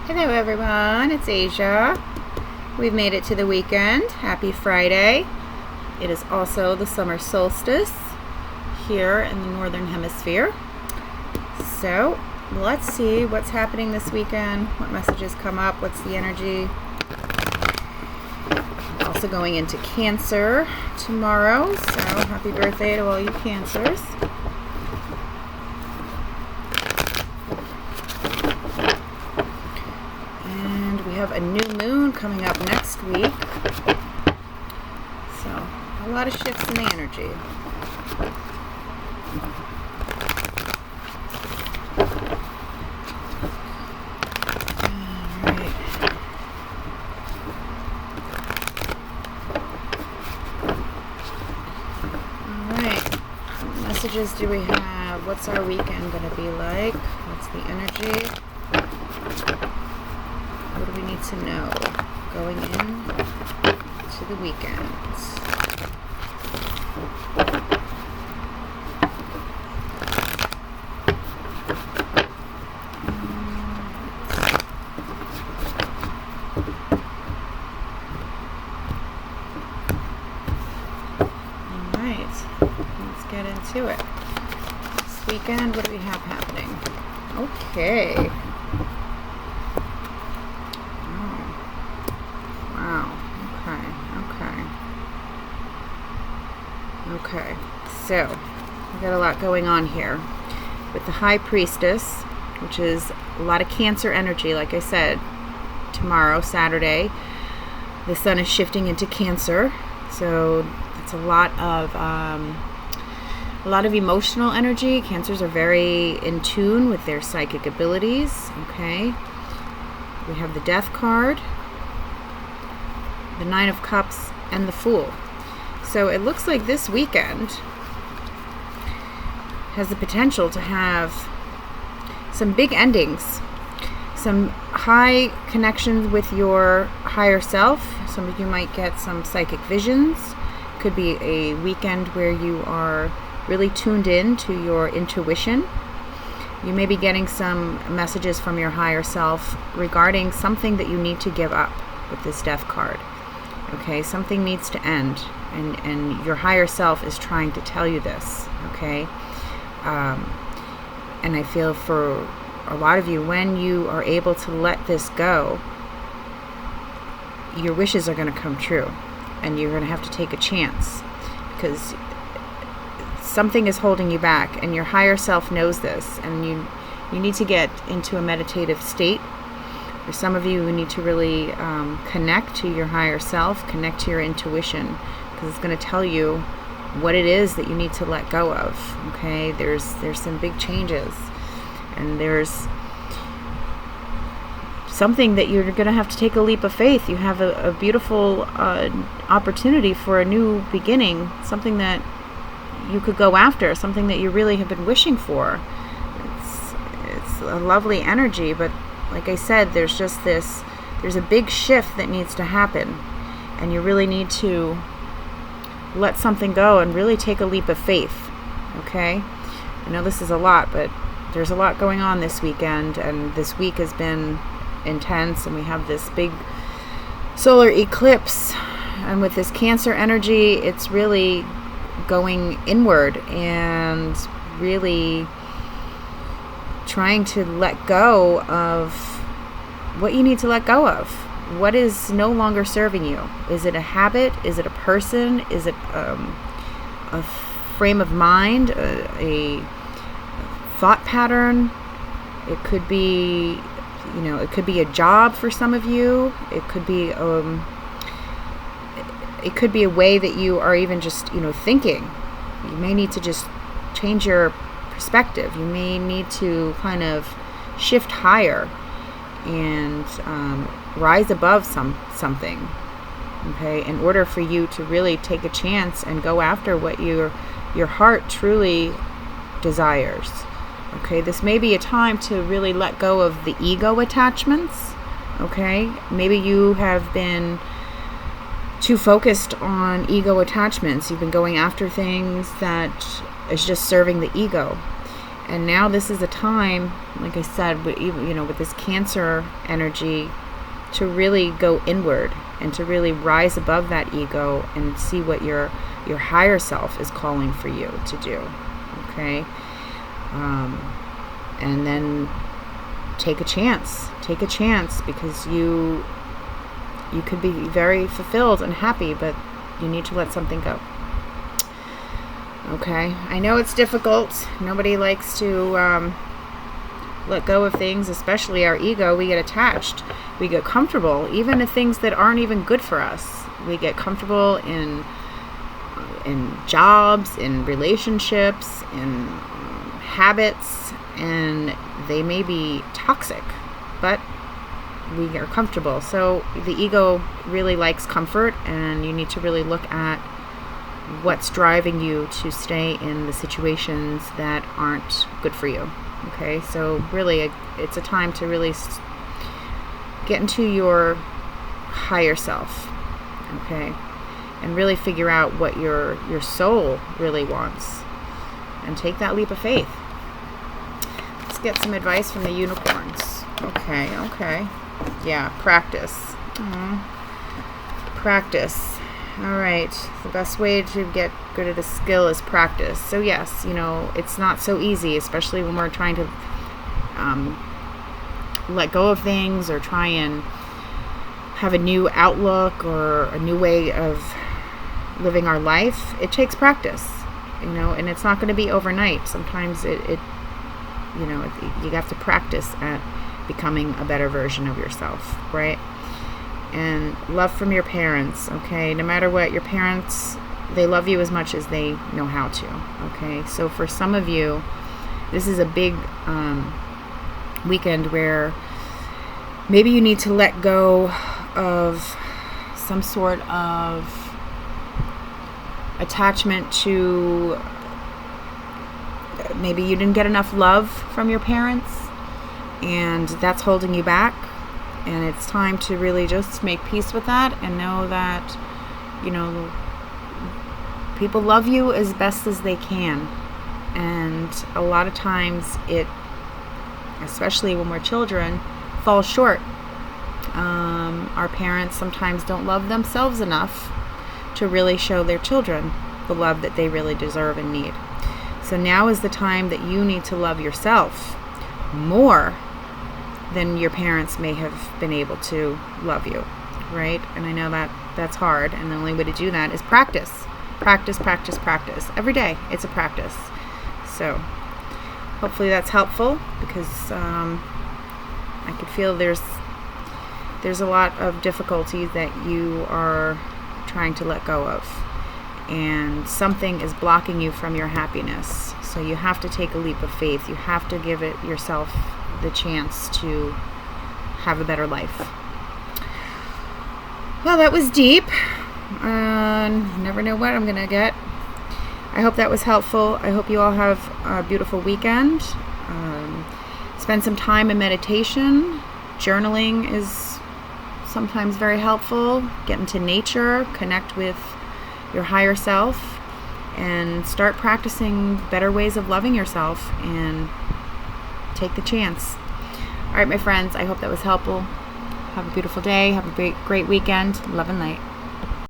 Hello everyone, it's Asia. We've made it to the weekend. Happy Friday. It is also the summer solstice here in the northern hemisphere. So let's see what's happening this weekend, what messages come up, what's the energy. Also going into Cancer tomorrow, so happy birthday to all you Cancers. We have a new moon coming up next week, so a lot of shifts in the energy. All right, what messages do we have? What's our weekend going to be like? What's the energy? What do we need to know going in to the weekend? All right, let's get into it. This weekend, what do we have happening? Okay. Okay, so we got a lot going on here with the High Priestess, which is a lot of Cancer energy. Like I said, tomorrow, Saturday, the sun is shifting into Cancer, so it's a lot of emotional energy. Cancers are very in tune with their psychic abilities. Okay, we have the Death card, the Nine of Cups, and the Fool. So it looks like this weekend has the potential to have some big endings, some high connections with your higher self. Some of you might get some psychic visions. Could be a weekend where you are really tuned in to your intuition. You may be getting some messages from your higher self regarding something that you need to give up with this Death card. Okay, something needs to end, and your higher self is trying to tell you this, okay? And I feel for a lot of you, when you are able to let this go, your wishes are going to come true, and you're going to have to take a chance, because something is holding you back, and your higher self knows this, and you need to get into a meditative state. For some of you who need to really connect to your higher self, connect to your intuition, because it's going to tell you what it is that you need to let go of. Okay, there's some big changes, and there's something that you're going to have to take a leap of faith. You have a beautiful opportunity for a new beginning, something that you could go after, something that you really have been wishing for. It's a lovely energy, but like I said, there's a big shift that needs to happen, and you really need to let something go and really take a leap of faith, okay? I know this is a lot, but there's a lot going on this weekend, and this week has been intense, and we have this big solar eclipse, and with this Cancer energy, it's really going inward and really trying to let go of what you need to let go of. What is no longer serving you? Is it a habit? Is it a person? Is it a frame of mind? A thought pattern? It could be, it could be a job for some of you. It could be a way that you are even just, thinking. You may need to just change your perspective. You may need to kind of shift higher and rise above something, okay, in order for you to really take a chance and go after what your heart truly desires. Okay, this may be a time to really let go of the ego attachments. Okay, maybe you have been too focused on ego attachments. You've been going after things that is just serving the ego. And now this is a time, like I said, with this Cancer energy, to really go inward and to really rise above that ego and see what your higher self is calling for you to do. Okay? And then take a chance, because you could be very fulfilled and happy, but you need to let something go. Okay, I know it's difficult. Nobody likes to let go of things, especially our ego. We get attached. We get comfortable, even in things that aren't even good for us. We get comfortable in jobs, in relationships, in habits, and they may be toxic, but we are comfortable. So the ego really likes comfort, and you need to really look at what's driving you to stay in the situations that aren't good for you. Okay, so really it's a time to really get into your higher self, okay, and really figure out what your soul really wants, and take that leap of faith. Let's get some advice from the unicorns. Okay. Yeah, practice. Practice. All right. The best way to get good at a skill is practice. So yes, it's not so easy, especially when we're trying to let go of things or try and have a new outlook or a new way of living our life. It takes practice, and it's not going to be overnight. Sometimes you have to practice at becoming a better version of yourself, right? And love from your parents, okay? No matter what, your parents, they love you as much as they know how to, okay? So for some of you, this is a big weekend where maybe you need to let go of some sort of attachment to, maybe you didn't get enough love from your parents, and that's holding you back. And it's time to really just make peace with that and know that, people love you as best as they can. And a lot of times especially when we're children, falls short. Our parents sometimes don't love themselves enough to really show their children the love that they really deserve and need. So now is the time that you need to love yourself more than your parents may have been able to love you, right? And I know that that's hard, and the only way to do that is practice. Practice. Every day, it's a practice. So hopefully that's helpful, because I could feel there's a lot of difficulties that you are trying to let go of, and something is blocking you from your happiness. So you have to take a leap of faith. You have to give it yourself the chance to have a better life. Well, that was deep. Never know what I'm going to get. I hope that was helpful. I hope you all have a beautiful weekend. Spend some time in meditation. Journaling is sometimes very helpful. Get into nature. Connect with your higher self. And start practicing better ways of loving yourself. And take the chance. All right, my friends, I hope that was helpful. Have a beautiful day. Have a great weekend. Love and light.